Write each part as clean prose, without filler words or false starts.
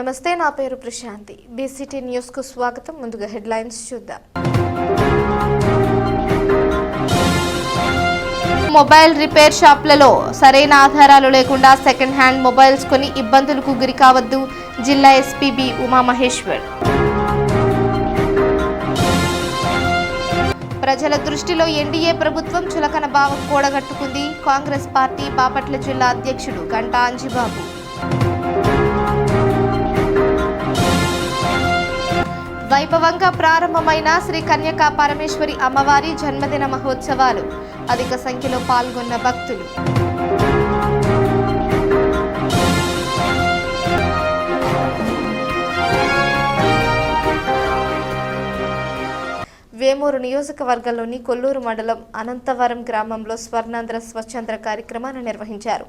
నమస్తే, నా పేరు ప్రశాంతి. బీసీటీ న్యూస్ కు స్వాగతం. ముందుగా హెడ్లైన్స్ చూద్దాం. మొబైల్ రిపేర్ షాప్లలో సరైన ఆధారాలు లేకుండా సెకండ్ హ్యాండ్ మొబైల్స్ కొని ఇబ్బందులకు గురి కావద్దు. జిల్లా ఎస్పీ బి ఉమామహేశ్వర్. ప్రజల దృష్టిలో ఎన్డీఏ ప్రభుత్వం చులకన భావం కూడగట్టుకుంది. కాంగ్రెస్ పార్టీ బాపట్ల జిల్లా అధ్యక్షుడు గంటా అంజిబాబు. వైభవంగా ప్రారంభమైన శ్రీ కన్యకా పరమేశ్వరి అమ్మవారి జన్మదిన మహోత్సవాలు. అధిక సంఖ్యలో పాల్గొన్న భక్తులు. వేమూరు నియోజకవర్గంలోని కొల్లూరు మండలం అనంతవరం గ్రామంలో స్వర్ణాంధ్ర స్వచ్ఛంద్ర కార్యక్రమాన్ని నిర్వహించారు.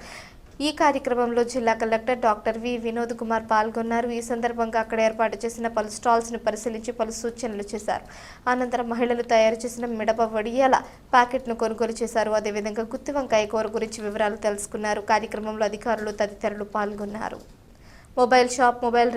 ఈ కార్యక్రమంలో జిల్లా collector doctor V Vinod Kumar పాల్గొన్నారు. ఈ సందర్భంగా అక్కడ ఏర్పాటు చేసిన పలు స్టాల్స్ ను పరిశీలించి పలు సూచనలు చేశారు. అనంతరం మహిళలు తయారు చేసిన మిడప వడియాల ప్యాకెట్ ను కొనుగోలు చేశారు. అదేవిధంగా గుత్తి వంకాయ కూర గురించి వివరాలు తెలుసుకున్నారు. కార్యక్రమంలో అధికారులు తదితరులు పాల్గొన్నారు. మొబైల్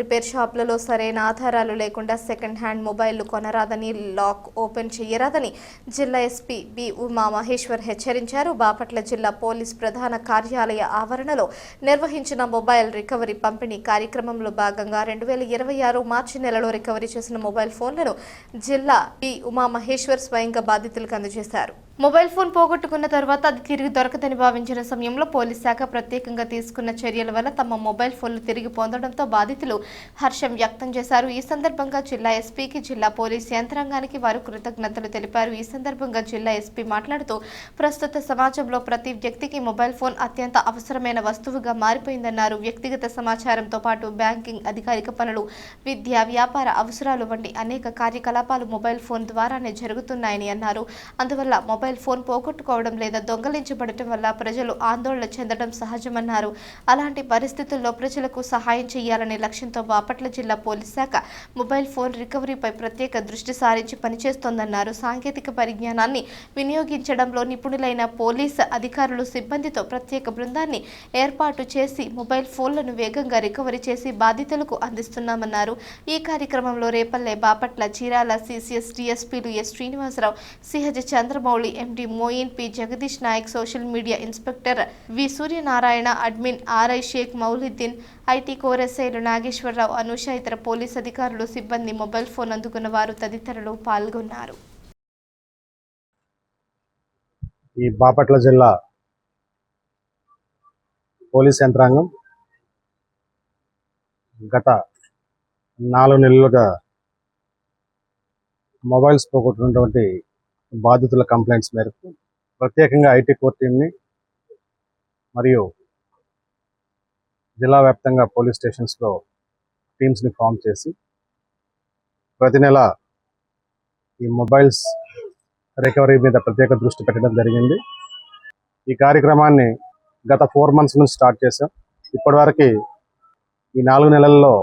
రిపేర్ షాప్లలో సరైన ఆధారాలు లేకుండా సెకండ్ హ్యాండ్ మొబైల్లు కొనరాదని, లాక్ ఓపెన్ చేయరాదని జిల్లా ఎస్పీ బి ఉమామహేశ్వర్ హెచ్చరించారు. బాపట్ల జిల్లా పోలీస్ ప్రధాన కార్యాలయ ఆవరణలో నిర్వహించిన మొబైల్ రికవరీ పంపిణీ కార్యక్రమంలో భాగంగా 2026 మార్చి నెలలో రికవరీ చేసిన మొబైల్ ఫోన్లను జిల్లా బి ఉమామహేశ్వర్ స్వయంగా బాధితులకు అందజేశారు. మొబైల్ ఫోన్ పోగొట్టుకున్న తర్వాత అది తిరిగి దొరకదని భావించిన సమయంలో పోలీస్ శాఖ ప్రత్యేకంగా తీసుకున్న చర్యల వల్ల తమ మొబైల్ ఫోన్లు తిరిగి పొందడంతో బాధితులు హర్షం వ్యక్తం చేశారు. ఈ సందర్భంగా జిల్లా ఎస్పీకి, జిల్లా పోలీస్ యంత్రాంగానికి వారు కృతజ్ఞతలు తెలిపారు. ఈ సందర్భంగా జిల్లా ఎస్పీ మాట్లాడుతూ ప్రస్తుత సమాజంలో ప్రతి వ్యక్తికి మొబైల్ ఫోన్ అత్యంత అవసరమైన వస్తువుగా మారిపోయిందన్నారు. వ్యక్తిగత సమాచారంతో పాటు బ్యాంకింగ్, అధికారిక పనులు, విద్య, వ్యాపార అవసరాలు వంటి అనేక కార్యకలాపాలు మొబైల్ ఫోన్ ద్వారానే జరుగుతున్నాయని అన్నారు. అందువల్ల మొబైల్ ఫోన్ పోగొట్టుకోవడం లేదా దొంగలించబడటం వల్ల ప్రజలు ఆందోళన చెందడం సహజమన్నారు. అలాంటి పరిస్థితుల్లో ప్రజలకు సహాయం చేయాలనే లక్ష్యంతో బాపట్ల జిల్లా పోలీస్ శాఖ మొబైల్ ఫోన్ రికవరీపై ప్రత్యేక దృష్టి సారించి పనిచేస్తోందన్నారు. సాంకేతిక పరిజ్ఞానాన్ని వినియోగించడంలో నిపుణులైన పోలీస్ అధికారులు సిబ్బందితో ప్రత్యేక బృందాన్ని ఏర్పాటు చేసి మొబైల్ ఫోన్లను వేగంగా రికవరీ చేసి బాధితులకు అందిస్తున్నామన్నారు. ఈ కార్యక్రమంలో రేపల్లె, బాపట్ల, చీరాల సిసిఎస్ డిఎస్పీలు S Srinivasarao, CH Chandramouli, MD Moin, P Jagadish Naik, social media inspector V Suryanarayana, admin RI Sheikh Mouliddin, IT core ఎస్ఐలు నాగేశ్వరరావు, అనూష, ఇతర పోలీస్ అధికారులు, సిబ్బంది, మొబైల్ ఫోన్ అందుకున్న వారు తదితరులు పాల్గొన్నారు. ఈ బాపట్ల జిల్లా పోలీస్ యంత్రాంగం గత 4 నెలలుగా మొబైల్స్ పోగొట్టుకున్నటువంటి బాధితుల కంప్లైంట్స్ మేరకు ప్రత్యేకంగా ఐటీ కోర్ టీంని మరియు జిల్లా వ్యాప్తంగా పోలీస్ స్టేషన్స్లో టీమ్స్ని ఫామ్ చేసి ప్రతి నెల ఈ మొబైల్స్ రికవరీ మీద ప్రత్యేక దృష్టి పెట్టడం జరిగింది. ఈ కార్యక్రమాన్ని గత 4 months నుంచి స్టార్ట్ చేశాం. ఇప్పటివరకు ఈ 4 నెలల్లో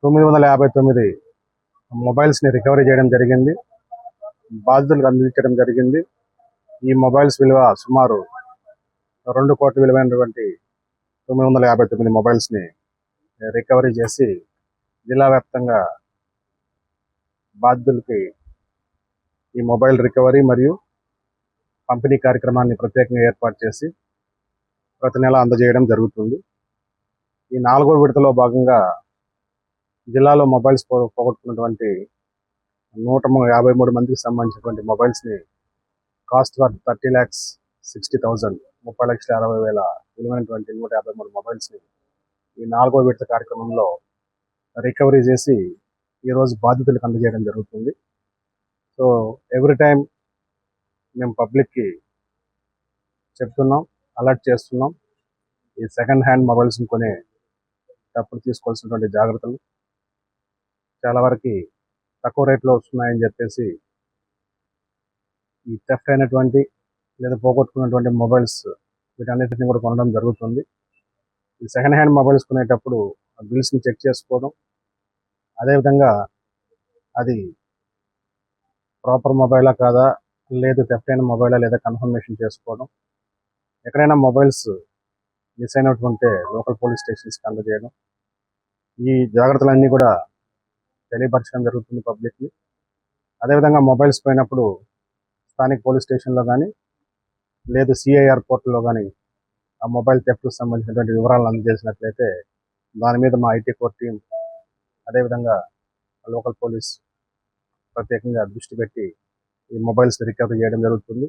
959 మొబైల్స్ని రికవరీ చేయడం జరిగింది, బాధితులకు అందించడం జరిగింది. ఈ మొబైల్స్ విలువ సుమారు 2 కోట్ల విలువైనటువంటి 959 మొబైల్స్ని రికవరీ చేసి జిల్లా వ్యాప్తంగా బాధితులకి ఈ మొబైల్ రికవరీ మరియు పంపిణీ కార్యక్రమాన్ని ప్రత్యేకంగా ఏర్పాటు చేసి ప్రతి నెల అందజేయడం జరుగుతుంది. ఈ 4వ విడతలో భాగంగా జిల్లాలో మొబైల్స్ పోగొట్టుకున్నటువంటి 153 మందికి సంబంధించినటువంటి మొబైల్స్ని కాస్ట్ ఫర్ 30,60,000 30,60,60,000 విలువైనటువంటి 153 మొబైల్స్ని ఈ 4వ విడత కార్యక్రమంలో రికవరీ చేసి ఈరోజు బాధితులకు అందజేయడం జరుగుతుంది. సో ఎవ్రీ టైం మేము పబ్లిక్కి చెప్తున్నాం, అలర్ట్ చేస్తున్నాం. ఈ సెకండ్ హ్యాండ్ మొబైల్స్ని కొనేటప్పుడు తీసుకోవాల్సినటువంటి జాగ్రత్తలు చాలా వరకు తక్కువ రేట్లో వస్తున్నాయని చెప్పేసి ఈ థెఫ్ట్ అయినటువంటి లేదా పోగొట్టుకున్నటువంటి మొబైల్స్ వీటన్నిటిని కూడా కొనడం జరుగుతుంది. ఈ సెకండ్ హ్యాండ్ మొబైల్స్ కొనేటప్పుడు బిల్స్ని చెక్ చేసుకోవడం, అదేవిధంగా అది ప్రాపర్ మొబైలా కాదా, లేదు థెఫ్ట్ అయిన మొబైలా లేదా కన్ఫర్మేషన్ చేసుకోవడం. ఎక్కడైనా మొబైల్స్ మిస్ అయినట్టుంటే లోకల్ పోలీస్ స్టేషన్స్కి అందజేయడం. ఈ జాగ్రత్తలన్నీ కూడా తెలియపరచడం జరుగుతుంది పబ్లిక్ని. అదేవిధంగా మొబైల్స్ పోయినప్పుడు స్థానిక పోలీస్ స్టేషన్లో కానీ లేదు సిఐఆర్ పోర్టల్లో కానీ ఆ మొబైల్ థెఫ్ట్కి సంబంధించినటువంటి వివరాలను అందజేసినట్లయితే దాని మీద మా ఐటీ కోర్ టీం అదేవిధంగా లోకల్ పోలీస్ ప్రత్యేకంగా దృష్టి పెట్టి ఈ మొబైల్స్ రికవరీ చేయడం జరుగుతుంది.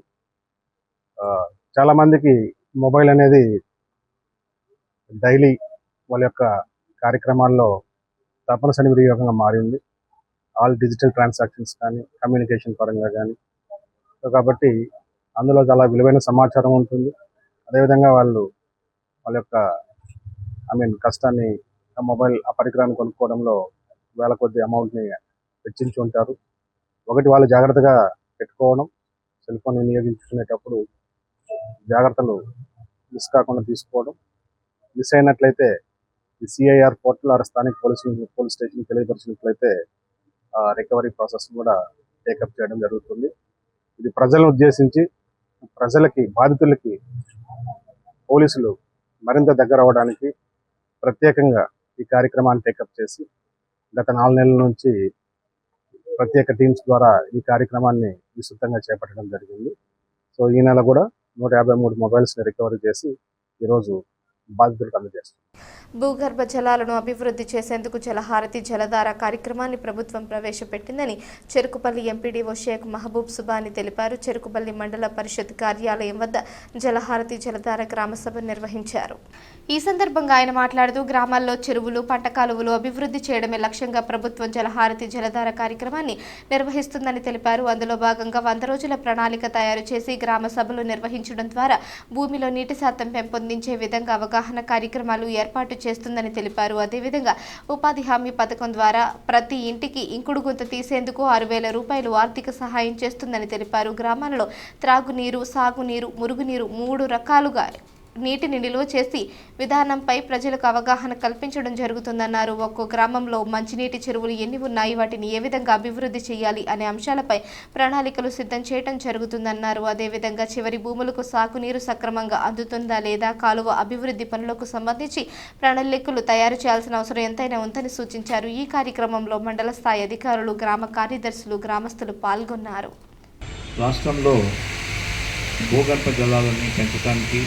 చాలామందికి మొబైల్ అనేది డైలీ వాళ్ళ యొక్క కార్యక్రమాల్లో తప్పనిసరి వినియోగంగా మారింది. ఆల్ డిజిటల్ ట్రాన్సాక్షన్స్ కానీ కమ్యూనికేషన్ పరంగా కానీ. కాబట్టి అందులో చాలా విలువైన సమాచారం ఉంటుంది. అదేవిధంగా వాళ్ళ యొక్క కష్టాన్ని ఆ మొబైల్ ఆ పరికరాన్ని కొనుక్కోవడంలో వేల కొద్ది అమౌంట్ని వెచ్చించి ఉంటారు. ఒకటి వాళ్ళు జాగ్రత్తగా పెట్టుకోవడం, సెల్ ఫోన్ వినియోగించుకునేటప్పుడు జాగ్రత్తలు మిస్ కాకుండా తీసుకోవడం, మిస్ అయినట్లయితే ఈ సిఐఆర్ పోర్టల్ ఆర్ స్థానిక పోలీస్ స్టేషన్ తెలియపరిచినట్లయితే రికవరీ ప్రాసెస్ కూడా టేకప్ చేయడం జరుగుతుంది. ఇది ప్రజలను ఉద్దేశించి ప్రజలకి బాధితులకి పోలీసులు మరింత దగ్గర అవ్వడానికి ప్రత్యేకంగా ఈ కార్యక్రమాన్ని టేకప్ చేసి గత 4 నెలల నుంచి ప్రత్యేక టీమ్స్ ద్వారా ఈ కార్యక్రమాన్ని విస్తృతంగా చేపట్టడం జరిగింది. సో ఈ నెల కూడా 153 మొబైల్స్ని రికవరీ చేసి ఈరోజు బాధితులకు అందజేస్తాం. భూగర్భ జలాలను అభివృద్ధి చేసేందుకు జలహారతి జలధార కార్యక్రమాన్ని ప్రభుత్వం ప్రవేశపెట్టిందని చెరుకుపల్లి ఎంపీడీఓ షేక్ మహబూబ్ సుబాని తెలిపారు. చెరుకుపల్లి మండల పరిషత్ కార్యాలయం వద్ద జలహారతి జలధార గ్రామ సభ నిర్వహించారు. ఈ సందర్భంగా ఆయన మాట్లాడుతూ గ్రామాల్లో చెరువులు, పంట కాలువలు అభివృద్ధి చేయడమే లక్ష్యంగా ప్రభుత్వం జలహారతి జలధార కార్యక్రమాన్ని నిర్వహిస్తుందని తెలిపారు. అందులో భాగంగా 100 రోజుల ప్రణాళిక తయారు చేసి గ్రామ సభలు నిర్వహించడం ద్వారా భూమిలో నీటి శాతం పెంపొందించే విధంగా అవగాహన కార్యక్రమాలు ఏర్పాటు చేస్తుందని తెలిపారు. అదేవిధంగా ఉపాధి హామీ పథకం ద్వారా ప్రతి ఇంటికి ఇంకుడు గుంత తీసేందుకు 6,000 రూపాయలు ఆర్థిక సహాయం చేస్తుందని తెలిపారు. గ్రామాలలో త్రాగునీరు, సాగునీరు, మురుగునీరు 3 రకాలుగా నీటిని నిల్వ చేసి విధానంపై ప్రజలకు అవగాహన కల్పించడం జరుగుతుందన్నారు. ఒక్కో గ్రామంలో మంచినీటి చెరువులు ఎన్ని ఉన్నాయి, వాటిని ఏ విధంగా అభివృద్ధి చేయాలి అనే అంశాలపై ప్రణాళికలు సిద్ధం చేయడం జరుగుతుందన్నారు. అదేవిధంగా చివరి భూములకు సాగునీరు సక్రమంగా అందుతుందా లేదా, కాలువ అభివృద్ధి పనులకు సంబంధించి ప్రణాళికలు తయారు చేయాల్సిన అవసరం ఎంతైనా ఉందని సూచించారు. ఈ కార్యక్రమంలో మండల స్థాయి అధికారులు, గ్రామ కార్యదర్శులు, గ్రామస్తులు పాల్గొన్నారు. రాష్ట్రంలో భూగర్భ జలాలని పెంచడానికి,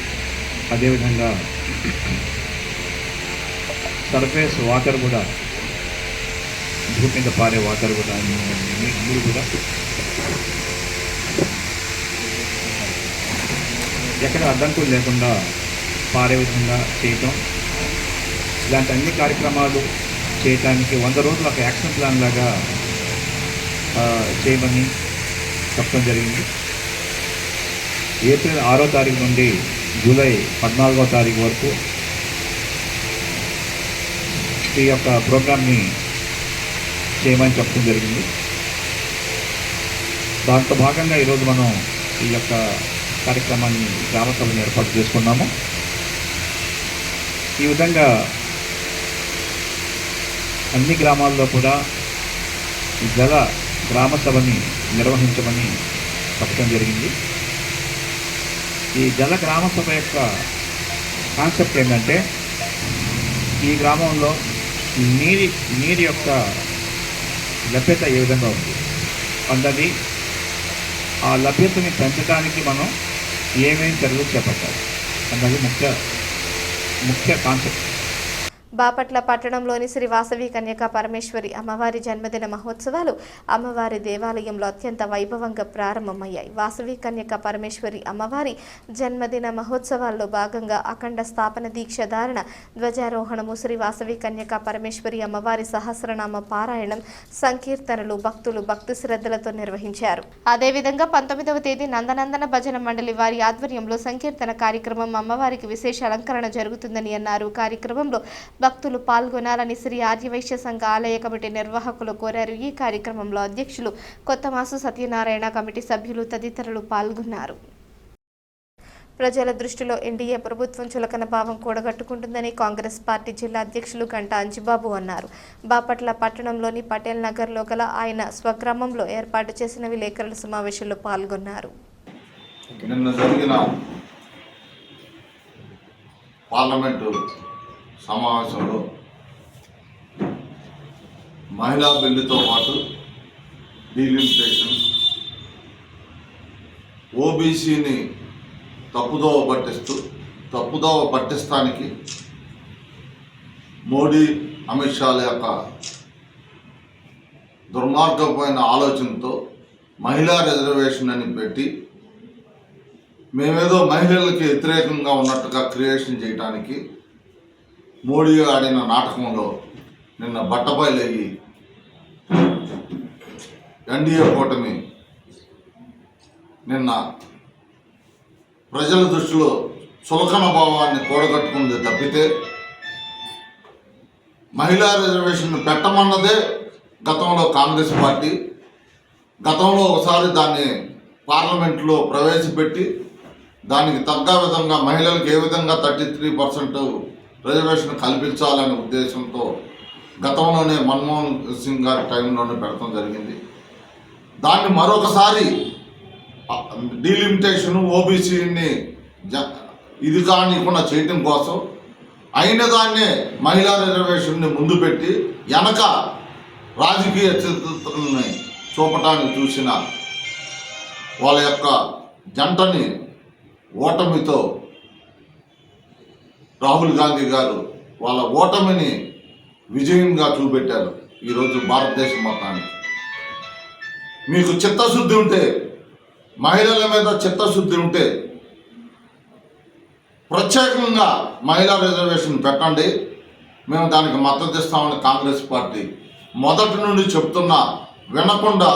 అదేవిధంగా సర్ఫేస్ వాటర్ కూడా, భూమి మీద పారే వాటర్ కూడా, నీరు కూడా ఎక్కడ అడ్డంకులు లేకుండా పారే విధంగా చేయటం, ఇలాంటి అన్ని కార్యక్రమాలు చేయటానికి 100 రోజులు ఒక యాక్షన్ ప్లాన్ లాగా చేయమని చెప్పడం జరిగింది. ఏప్రిల్ 6వ తారీఖు నుండి జూలై 14వ తారీఖు వరకు ఈ యొక్క ప్రోగ్రామ్ని చేయమని చెప్పడం జరిగింది. దాంట్లో భాగంగా ఈరోజు మనం ఈ యొక్క కార్యక్రమాన్ని గ్రామ సభను ఏర్పాటు చేసుకున్నాము. ఈ విధంగా అన్ని గ్రామాల్లో కూడా జల గ్రామ సభని నిర్వహించమని చెప్పడం జరిగింది. ఈ జల గ్రామ సభ యొక్క కాన్సెప్ట్ ఏంటంటే, ఈ గ్రామంలో నీటి యొక్క లభ్యత ఏ విధంగా ఉంది అన్నది, ఆ లభ్యతని పెంచడానికి మనం ఏమేమి చర్యలు చేపట్టాలి అన్నది ముఖ్య కాన్సెప్ట్. బాపట్ల పట్టణంలోని శ్రీ వాసవి కన్యకా పరమేశ్వరి అమ్మవారి జన్మదిన మహోత్సవాలు అమ్మవారి దేవాలయంలో అత్యంత వైభవంగా ప్రారంభమయ్యాయి. వాసవి కన్యకా పరమేశ్వరి అమ్మవారి జన్మదిన మహోత్సవాల్లో భాగంగా అఖండ స్థాపన దీక్ష ధారణ, ధ్వజారోహణము, శ్రీ వాసవి కన్యకా పరమేశ్వరి అమ్మవారి సహస్రనామ పారాయణం, సంకీర్తనలు భక్తులు భక్తి శ్రద్ధలతో నిర్వహించారు. అదేవిధంగా 19వ తేదీ నందనందన భజన మండలి వారి ఆధ్వర్యంలో సంకీర్తన కార్యక్రమం, అమ్మవారికి విశేష అలంకరణ జరుగుతుందని అన్నారు. కార్యక్రమంలో భక్తులు పాల్గొనాలని శ్రీ ఆర్యవైశ్య సంఘ ఆలయ కమిటీ నిర్వాహకులు కోరారు. ఈ కార్యక్రమంలో అధ్యక్షులు కొత్తమాసు సత్యనారాయణ, కమిటీ సభ్యులు తదితరులు పాల్గొన్నారు. ప్రజల దృష్టిలో ఎన్డీఏ ప్రభుత్వం చులకన భావం కూడగట్టుకుంటుందని కాంగ్రెస్ పార్టీ జిల్లా అధ్యక్షులు గంటా అంజిబాబు అన్నారు. బాపట్ల పట్టణంలోని పటేల్ నగర్లో గల ఆయన స్వగ్రామంలో ఏర్పాటు చేసిన విలేకరుల సమావేశంలో పాల్గొన్నారు. నిన్న జరిగిన పార్లమెంటు సమావేశంలో మహిళా బిల్లుతో పాటు డీలిమిటేషన్, ఓబీసీని తప్పుదోవ పట్టిస్తానికి మోడీ అమిత్ షాల యొక్క దుర్మార్గమైన ఆలోచనతో మహిళా రిజర్వేషన్ అని పెట్టి మేమేదో మహిళలకి వ్యతిరేకంగా ఉన్నట్టుగా క్రియేషన్ చేయడానికి మోడీ ఆడిన నాటకంలో నిన్న బట్టబయలయ్యి ఎన్డీఏ కూటమి నిన్న ప్రజల దృష్టిలో చులకన భావాన్ని కూడగట్టుకుంది తప్పితే మహిళా రిజర్వేషన్ పెట్టమన్నదే గతంలో కాంగ్రెస్ పార్టీ. గతంలో ఒకసారి దాన్ని పార్లమెంట్లో ప్రవేశపెట్టి దానికి తగ్గ విధంగా మహిళలకు ఏ విధంగా 33% రిజర్వేషన్ కల్పించాలనే ఉద్దేశంతో గతంలోనే మన్మోహన్ సింగ్ గారి టైంలోనే పెడతాం జరిగింది. దాన్ని మరొకసారి డీలిమిటేషన్ ఓబీసీని ఇది కానికుండా చేయటం కోసం అయిన దాన్నే మహిళా రిజర్వేషన్ని ముందు పెట్టి వెనక రాజకీయ చిత్రాన్ని చూపటానికి చూసిన వాళ్ళ యొక్క జంటని ఓటమితో రాహుల్ గాంధీ గారు వాళ్ళ ఓటమిని విజయంగా చూపెట్టారు ఈరోజు భారతదేశం మొత్తానికి. మీకు చిత్తశుద్ధి ఉంటే, మహిళల మీద చిత్తశుద్ధి ఉంటే ప్రత్యేకంగా మహిళా రిజర్వేషన్ పెట్టండి, మేము దానికి మద్దతు ఇస్తామని కాంగ్రెస్ పార్టీ మొదటి నుండి చెప్తున్నా వినకుండా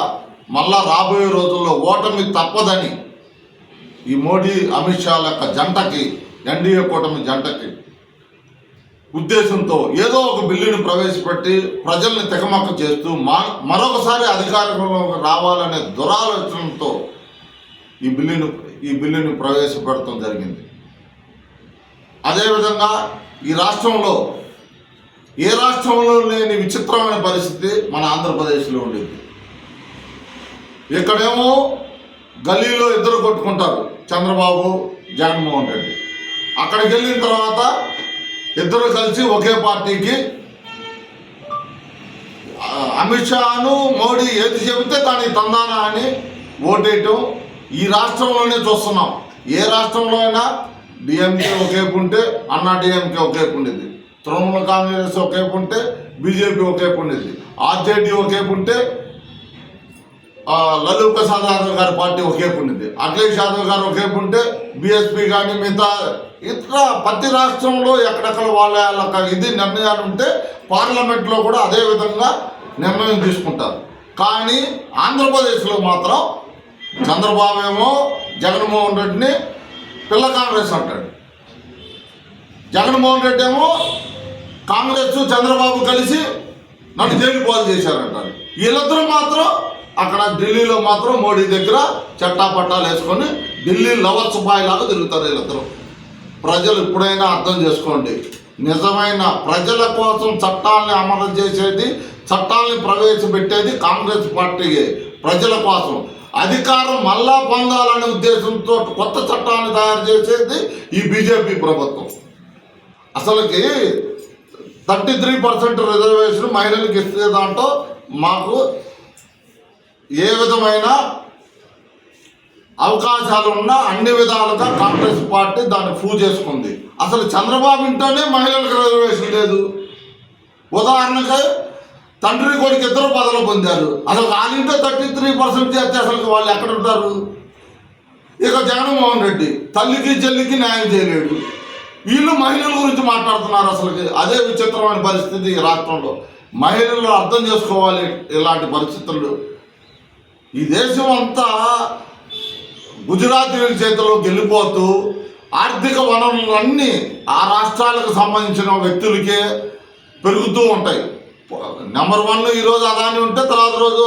మళ్ళా రాబోయే రోజుల్లో ఓటమి తప్పదని ఈ మోడీ అమిత్ షా యొక్క జంటకి, ఎన్డీఏ కూటమి జంటకి ఉద్దేశంతో ఏదో ఒక బిల్లుని ప్రవేశపెట్టి ప్రజల్ని తెగమక్క చేస్తూ మరొకసారి అధికారంలోకి రావాలనే దురాలోచనతో ఈ బిల్లుని ప్రవేశపెడతాం జరిగింది. అదేవిధంగా ఈ రాష్ట్రంలో ఏ రాష్ట్రంలో లేని విచిత్రమైన పరిస్థితి మన ఆంధ్రప్రదేశ్లో ఉండేది. ఇక్కడేమో గల్లీలో ఇద్దరు కొట్టుకుంటారు, చంద్రబాబు జగన్మోహన్ రెడ్డి. అక్కడికి వెళ్ళిన తర్వాత ఇద్దరు కలిసి ఒకే పార్టీకి అమిత్ షాను మోడీ ఏది చెబితే దానికి తందానా అని ఓటేయటం ఈ రాష్ట్రంలోనే చూస్తున్నాం. ఏ రాష్ట్రంలో అయినా డిఎంకే ఒకేపు ఉంటే అన్నా డిఎంకే ఒకేపు ఉండేది, తృణమూల కాంగ్రెస్ ఒకేపు ఉంటే బీజేపీ ఒకేపు ఉండేది, ఆర్జేడీ ఒకేపు ఉంటే లలూ ప్రసాద్ యాదవ్ గారి పార్టీ ఒకేపు ఉండేది, అఖిలేష్ యాదవ్ గారు ఒకేపు ఉంటే బీఎస్పీ కానీ మిగతా ఇతర ప్రతి రాష్ట్రంలో ఎక్కడెక్కడ వాళ్ళ ఇది నిర్ణయాలు ఉంటే పార్లమెంట్లో కూడా అదే విధంగా నిర్ణయం తీసుకుంటారు. కానీ ఆంధ్రప్రదేశ్లో మాత్రం చంద్రబాబు ఏమో జగన్మోహన్ రెడ్డిని పిల్ల కాంగ్రెస్ అంటాడు, జగన్మోహన్ రెడ్డి ఏమో కాంగ్రెస్ చంద్రబాబు కలిసి నన్ను జైలు పాలు చేశారంటారు. వీళ్ళిద్దరూ మాత్రం అక్కడ ఢిల్లీలో మాత్రం మోడీ దగ్గర చట్టాపట్టాలు వేసుకొని ఢిల్లీ లవర్స్ బాయ్ లాగా తిరుగుతారు వీళ్ళిద్దరూ. ప్రజలు ఇప్పుడైనా అర్థం చేసుకోండి, నిజమైన ప్రజల కోసం చట్టాలని అమలు చేసేది, చట్టాలని ప్రవేశపెట్టేది కాంగ్రెస్ పార్టీయే. ప్రజల కోసం అధికారం మళ్ళా పొందాలనే ఉద్దేశంతో కొత్త చట్టాన్ని తయారు చేసేది ఈ బీజేపీ ప్రభుత్వం. అసలుకి 33% రిజర్వేషన్ మహిళలకు ఇస్తే దాంట్లో మాకు ఏ విధమైన అవకాశాలు ఉన్నా అన్ని విధాలుగా కాంగ్రెస్ పార్టీ దాన్ని ప్రూవ్ చేసుకుంది. అసలు చంద్రబాబు ఇంట్లోనే మహిళలకు రిజర్వేషన్ లేదు. ఉదాహరణకు తండ్రి కొడుకు ఇద్దరు పదవులు పొందారు, అసలు వాళ్ళింట్లో 33% చేస్తే అసలు వాళ్ళు ఎక్కడ ఉంటారు? ఇక జగన్మోహన్ రెడ్డి తల్లికి చెల్లికి న్యాయం చేయలేడు, వీళ్ళు మహిళల గురించి మాట్లాడుతున్నారు. అసలుకి అదే విచిత్రమైన పరిస్థితి ఈ రాష్ట్రంలో. మహిళలు అర్థం చేసుకోవాలి ఇలాంటి పరిస్థితులు. ఈ దేశం అంతా గుజరాతీయుల చేతిలోకి వెళ్ళిపోతూ ఆర్థిక వనరులన్నీ ఆ రాష్ట్రాలకు సంబంధించిన వ్యక్తులకే పెరుగుతూ ఉంటాయి. నెంబర్ 1 ఈరోజు అదాని ఉంటే తర్వాత రోజు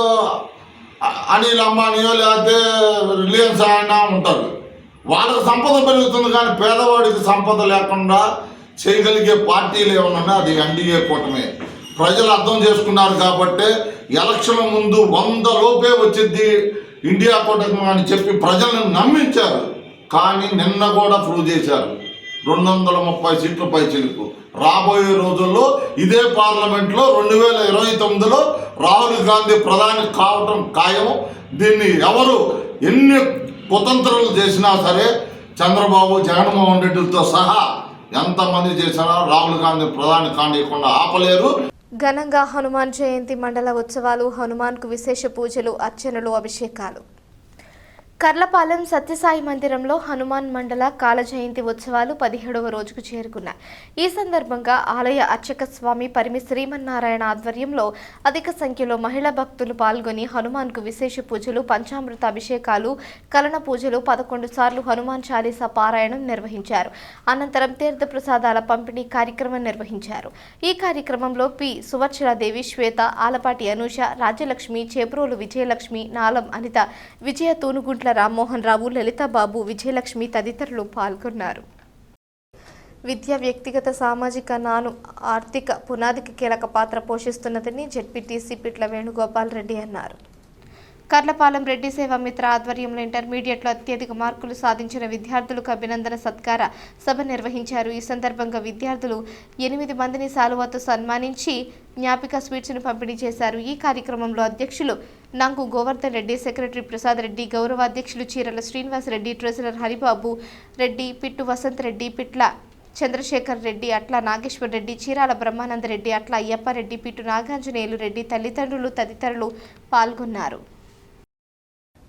అనిల్ అంబానీయో లేకపోతే రిలయన్స్ అయినా ఉంటారు. వాళ్ళకి సంపద పెరుగుతుంది, కానీ పేదవాడికి సంపద లేకుండా చేయగలిగే పార్టీలు ఏమన్నా అది ఎన్డీఏ కూటమి. ప్రజలు అర్థం చేసుకున్నారు కాబట్టి ఎలక్షన్ల ముందు 100 లోపే వచ్చింది ఇండియా కూటమి అని చెప్పి ప్రజలను నమ్మించారు. కానీ నిన్న కూడా ప్రూవ్ చేశారు 230 సీట్ల పై చిలుకు. రాబోయే రోజుల్లో ఇదే పార్లమెంట్లో 2029లో రాహుల్ గాంధీ ప్రధాని కావటం ఖాయం. దీన్ని ఎవరు ఎన్ని కుతంత్రాలు చేసినా సరే, చంద్రబాబు, జగన్మోహన్ రెడ్డిలతో సహా ఎంతమంది చేసినా రాహుల్ గాంధీ ప్రధాని కానియకుండా ఆపలేరు. ఘనంగా హనుమాన్ జయంతి మండల ఉత్సవాలు, హనుమాన్కు విశేష పూజలు, అర్చనలు, అభిషేకాలు. కర్లపాలెం సత్యసాయి మందిరంలో హనుమాన్ మండల కాల జయంతి ఉత్సవాలు 17వ రోజుకు చేరుకున్నాయి. ఈ సందర్భంగా ఆలయ అర్చక స్వామి పరిమి శ్రీమన్నారాయణ ఆధ్వర్యంలో అధిక సంఖ్యలో మహిళా భక్తులు పాల్గొని హనుమాన్కు విశేష పూజలు, పంచామృత అభిషేకాలు, కలన పూజలు, 11 సార్లు హనుమాన్ చాలీసా పారాయణం నిర్వహించారు. అనంతరం తీర్థ ప్రసాదాల పంపిణీ కార్యక్రమం నిర్వహించారు. ఈ కార్యక్రమంలో పి సువర్చలాదేవి, శ్వేత, ఆలపాటి అనూష, రాజ్యలక్ష్మి, చేబ్రోలు విజయలక్ష్మి, నాలం అనిత, విజయ తూనుగుంట్ల రామ్మోహన్ రావు, లలితాబాబు, విజయలక్ష్మి తదితరులు పాల్గొన్నారు. విద్య వ్యక్తిగత, సామాజిక, ఆర్థిక పునాదికి కీలక పాత్ర పోషిస్తున్నదని జెడ్పీటీసీ పిట్ల వేణుగోపాల్ రెడ్డి అన్నారు. కర్లపాలెం రెడ్డి సేవా మిత్ర ఆధ్వర్యంలో ఇంటర్మీడియట్లో అత్యధిక మార్కులు సాధించిన విద్యార్థులకు అభినందన సత్కార సభ నిర్వహించారు. ఈ సందర్భంగా విద్యార్థులు 8 మందిని శాలువాతో సన్మానించి జ్ఞాపిక స్వీట్స్ను పంపిణీ చేశారు. ఈ కార్యక్రమంలో అధ్యక్షులు నంగు గోవర్ధన్ రెడ్డి, సెక్రటరీ ప్రసాద్ రెడ్డి, గౌరవ అధ్యక్షులు చీరల శ్రీనివాస్ రెడ్డి, ట్రెజరర్ హరిబాబు రెడ్డి, పిట్టు వసంత్ రెడ్డి, పిట్ల చంద్రశేఖర్ రెడ్డి, అట్ల నాగేశ్వర్ రెడ్డి, చీరాల బ్రహ్మానంద రెడ్డి, అట్ల అయ్యప్పారెడ్డి, పిట్టు నాగాంజనేయులు రెడ్డి తల్లిదండ్రులు తదితరులు పాల్గొన్నారు.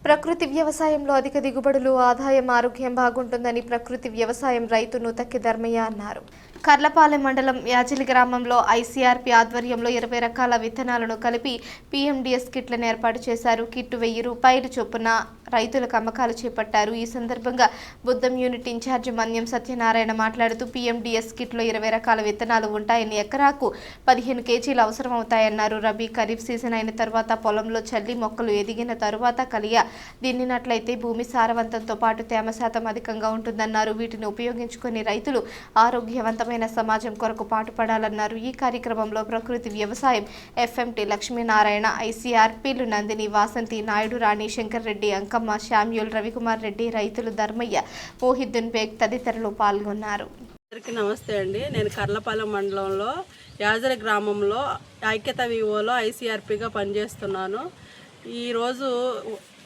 ప్రకృతి వ్యవసాయంలో అధిక దిగుబడులు, ఆదాయం, ఆరోగ్యం బాగుంటుందని ప్రకృతి వ్యవసాయం రైతును తక్కి ధర్మయ్య అన్నారు. కర్లపాలెం మండలం యాజిలి గ్రామంలో ఐసీఆర్పీ ఆధ్వర్యంలో 20 రకాల విత్తనాలను కలిపి పీఎండీఎస్ కిట్లను ఏర్పాటు చేశారు. కిట్టు 1000 రూపాయలు చొప్పున రైతులకు అమ్మకాలు చేపట్టారు. ఈ సందర్భంగా బుద్ధం యూనిట్ ఇన్ఛార్జి మన్యం సత్యనారాయణ మాట్లాడుతూ పీఎండీఎస్ కిట్లో 20 రకాల విత్తనాలు ఉంటాయని, ఎకరాకు 15 కేజీలు అవసరమవుతాయన్నారు. రబీ, ఖరీఫ్ సీజన్ అయిన తర్వాత పొలంలో చల్లి మొక్కలు ఎదిగిన తరువాత కలియ దిన్నినట్లయితే భూమి సారవంతంతో పాటు తేమ శాతం అధికంగా ఉంటుందన్నారు. వీటిని ఉపయోగించుకొని రైతులు ఆరోగ్యవంతమైన సమాజం కొరకు పాటుపడాలన్నారు. ఈ కార్యక్రమంలో ప్రకృతి వ్యవసాయం ఎఫ్ఎంటీ లక్ష్మీనారాయణ, ఐసీఆర్పీలు నందిని, వాసంతి, నాయుడు, రాణి, శంకర్ రెడ్డి, అంకమ్మ, శామ్యూల్, రవికుమార్ రెడ్డి, రైతులు ధర్మయ్య, మోహిద్దీన్ బేగ్ తదితరులు పాల్గొన్నారు. అందరికీ నమస్తే అండి. నేను కర్లపాలెం మండలంలో యాజరి గ్రామంలో ఐక్యత వివోలో ఐసీఆర్పీగా పనిచేస్తున్నాను. ఈరోజు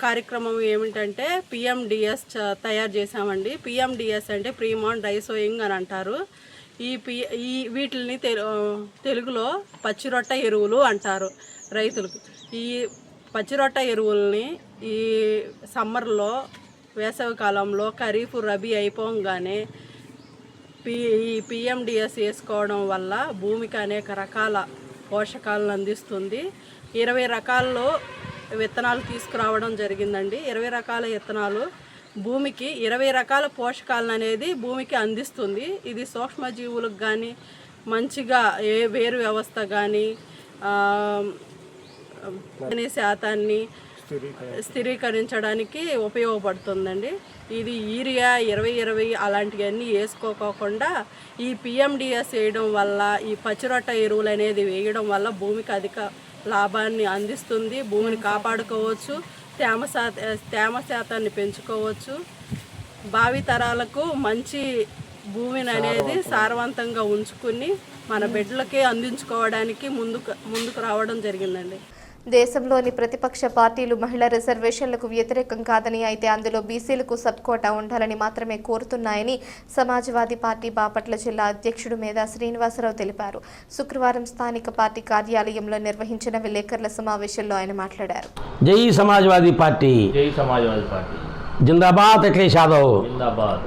కార్యక్రమం ఏమిటంటే పిఎండిఎస్ తయారు చేశామండి. పిఎండిఎస్ అంటే ప్రీమాన్ డైసోయింగ్ అని అంటారు. వీటిని తెలుగులో పచ్చిరొట్ట ఎరువులు అంటారు రైతులకు. ఈ పచ్చిరొట్ట ఎరువుల్ని ఈ సమ్మర్లో, వేసవి కాలంలో, ఖరీఫ్, రబీ అయిపోగానే ఈ పిఎండిఎస్ వేసుకోవడం వల్ల భూమికి అనేక రకాల పోషకాలను అందిస్తుంది. 20 రకాల్లో విత్తనాలు తీసుకురావడం జరిగిందండి. 20 రకాల విత్తనాలు భూమికి 20 రకాల పోషకాలను అనేది భూమికి అందిస్తుంది. ఇది సూక్ష్మజీవులకు కానీ, మంచిగా వేరు వ్యవస్థ కానీ, శాతాన్ని స్థిరీకరించడానికి ఉపయోగపడుతుందండి. ఇది యూరియా 20-20 అలాంటివన్నీ వేసుకోకుండా ఈ పిఎండిఎస్ వేయడం వల్ల, ఈ పచ్చిరొట్ట ఎరువులు అనేది వేయడం వల్ల భూమికి అధిక లాభాన్ని అందిస్తుంది. భూమిని కాపాడుకోవచ్చు, తేమ శాతాన్ని పెంచుకోవచ్చు. భావితరాలకు మంచి భూమిని అనేది సారవంతంగా ఉంచుకుని మన బిడ్డలకే అందించుకోవడానికి ముందుకు రావడం జరిగిందండి. దేశంలోని ప్రతిపక్ష పార్టీలు మహిళా రిజర్వేషన్లకు వ్యతిరేకం కాదని, అయితే అందులో బీసీలకు సబ్ కోటా ఉండాలని మాత్రమే కోరుతున్నాయని సమాజ్వాదీ పార్టీ బాపట్ల జిల్లా అధ్యక్షుడు మేధా శ్రీనివాసరావు తెలిపారు. శుక్రవారం స్థానిక పార్టీ కార్యాలయంలో నిర్వహించిన విలేకరుల సమావేశంలో ఆయన మాట్లాడారు. జై సమాజ్వాదీ పార్టీ, జై సమాజ్వాదీ పార్టీ, జిందాబాద్ అఖిలేష్ యాదవ్. జిందాబాద్.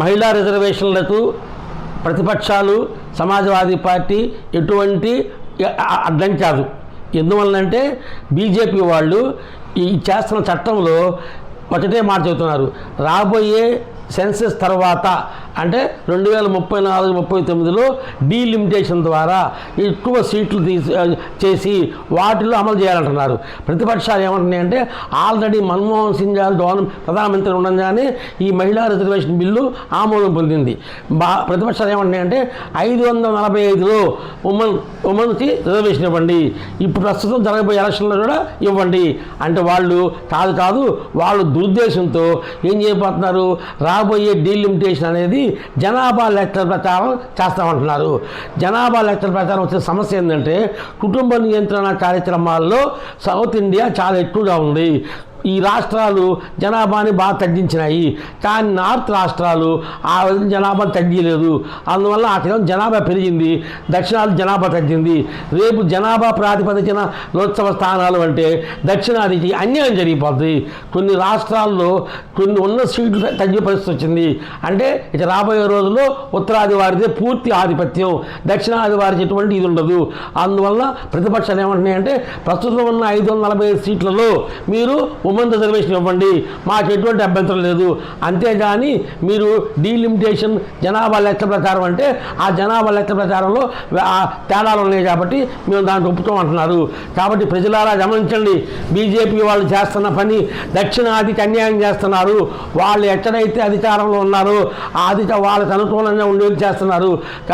మహిళా రిజర్వేషన్లకు ప్రతిపక్షాలు, సమాజ్వాదీ పార్టీ ఎటువంటి అడ్డం కాదు. ఎందువల్లంటే బీజేపీ వాళ్ళు ఈ చేస్తున్న చట్టంలో ఒకటే మాట చెబుతున్నారు. రాబోయే సెన్సెస్ తర్వాత అంటే 2034-39లో డీలిమిటేషన్ ద్వారా ఎక్కువ సీట్లు చేసి వాటిలో అమలు చేయాలంటున్నారు. ప్రతిపక్షాలు ఏమంటున్నాయంటే ఆల్రెడీ మన్మోహన్ సింగ్ గారు ప్రధానమంత్రి ఉండగానే ఈ మహిళా రిజర్వేషన్ బిల్లు ఆమోదం పొందింది. ప్రతిపక్షాలు ఏమంటున్నాయంటే 545లో ఉమెన్కి రిజర్వేషన్ ఇవ్వండి, ఇప్పుడు ప్రస్తుతం జరగబోయే ఎలక్షన్లో కూడా ఇవ్వండి అంటే వాళ్ళు కాదు వాళ్ళు దురుద్దేశంతో ఏం చేయబోతున్నారు, రాబోయే డీలిమిటేషన్ అనేది జనాభా లెక్కల ప్రచారం చేస్తామంటున్నారు. జనాభా లెక్కల ప్రచారం వచ్చిన సమస్య ఏంటంటే కుటుంబ నియంత్రణ కార్యక్రమాల్లో సౌత్ ఇండియా చాలా ఎక్కువగా ఉంది. ఈ రాష్ట్రాలు జనాభాని బాగా తగ్గించినాయి, కానీ నార్త్ రాష్ట్రాలు ఆ జనాభా తగ్గలేదు. అందువల్ల అక్కడ జనాభా పెరిగింది, దక్షిణాది జనాభా తగ్గింది. రేపు జనాభా ప్రాతిపదికన లోక్సభ స్థానాలు అంటే దక్షిణాదికి అన్యాయం జరిగిపోతుంది. కొన్ని రాష్ట్రాల్లో కొన్ని ఉన్న సీట్లు తగ్గే పరిస్థితి వచ్చింది. అంటే ఇక రాబోయే రోజుల్లో ఉత్తరాది వారిదే పూర్తి ఆధిపత్యం, దక్షిణాది వారికి ఎటువంటి ఇది ఉండదు. అందువల్ల ప్రతిపక్షాలు ఏమంటున్నాయంటే ప్రస్తుతం ఉన్న 545 సీట్లలో మీరు ఉమెన్ రిజర్వేషన్ ఇవ్వండి, మాకు ఎటువంటి అభ్యంతరం లేదు. అంతేగాని మీరు డీలిమిటేషన్ జనాభా లెక్క ప్రకారం అంటే ఆ జనాభా లెక్క ప్రకారంలో తేడాలు ఉన్నాయి కాబట్టి మేము దాన్ని ఒప్పుకోమంటున్నారు. కాబట్టి ప్రజలారా గమనించండి, బీజేపీ వాళ్ళు చేస్తున్న పని దక్షిణాదికి అన్యాయం చేస్తున్నారు. వాళ్ళు ఎక్కడైతే అధికారంలో ఉన్నారో ఆ వాళ్ళకి అనుకూలంగా ఉండేది చేస్తున్నారు.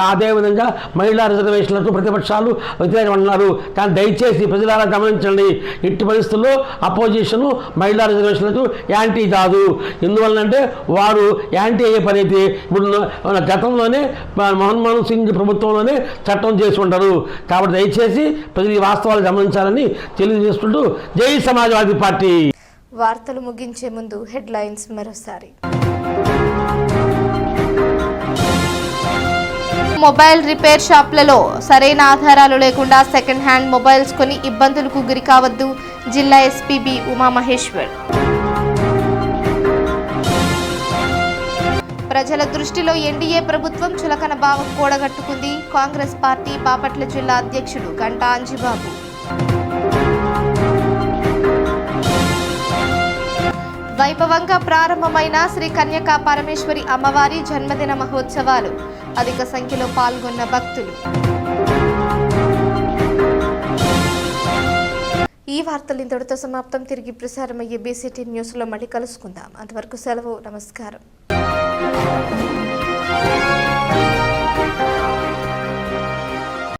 అదేవిధంగా మహిళా రిజర్వేషన్లకు ప్రతిపక్షాలు వ్యతిరేకం అంటున్నారు. కానీ దయచేసి ప్రజలారా గమనించండి, ఇట్టి పరిస్థితుల్లో అపోజిషను మహిళా రిజర్వేషన్లకు యాంటీ కాదు. ఎందువల్లంటే వారు యాంటీ అయ్యే పని అయితే ఇప్పుడు గతంలోనే మన్మోహన్ సింగ్ ప్రభుత్వంలోనే చట్టం చేసి ఉంటారు. కాబట్టి దయచేసి ప్రజలు ఈ వాస్తవాలు గమనించాలని తెలియజేసుకుంటూ జై సమాజ్వాదీ పార్టీ. వార్తలు ముగించే ముందు హెడ్లైన్స్ మరోసారి. మొబైల్ రిపేర్ షాప్లలో సరైన ఆధారాలు లేకుండా సెకండ్ హ్యాండ్ మొబైల్స్ కొని ఇబ్బందులకు గురి కావద్దు, జిల్లా ఎస్పీ బి ఉమామహేశ్వర్. ప్రజల దృష్టిలో ఎన్డీఏ ప్రభుత్వం చులకన భావం కూడగట్టుకుంది, కాంగ్రెస్ పార్టీ బాపట్ల జిల్లా అధ్యక్షుడు గంటా అంజిబాబు. వైభవంగా ప్రారంభమైన శ్రీ కన్యకా పరమేశ్వరి అమ్మవారి జన్మదిన మహోత్సవాలు, అధిక సంఖ్యలో పాల్గొన్న భక్తులు. ఈ వార్తలు ఇంతటితో సమాప్తం. తిరిగి ప్రసారమయ్యే బీసీటీ న్యూస్లో మళ్ళీ కలుసుకుందాం. అంతవరకు సెలవు, నమస్కారం.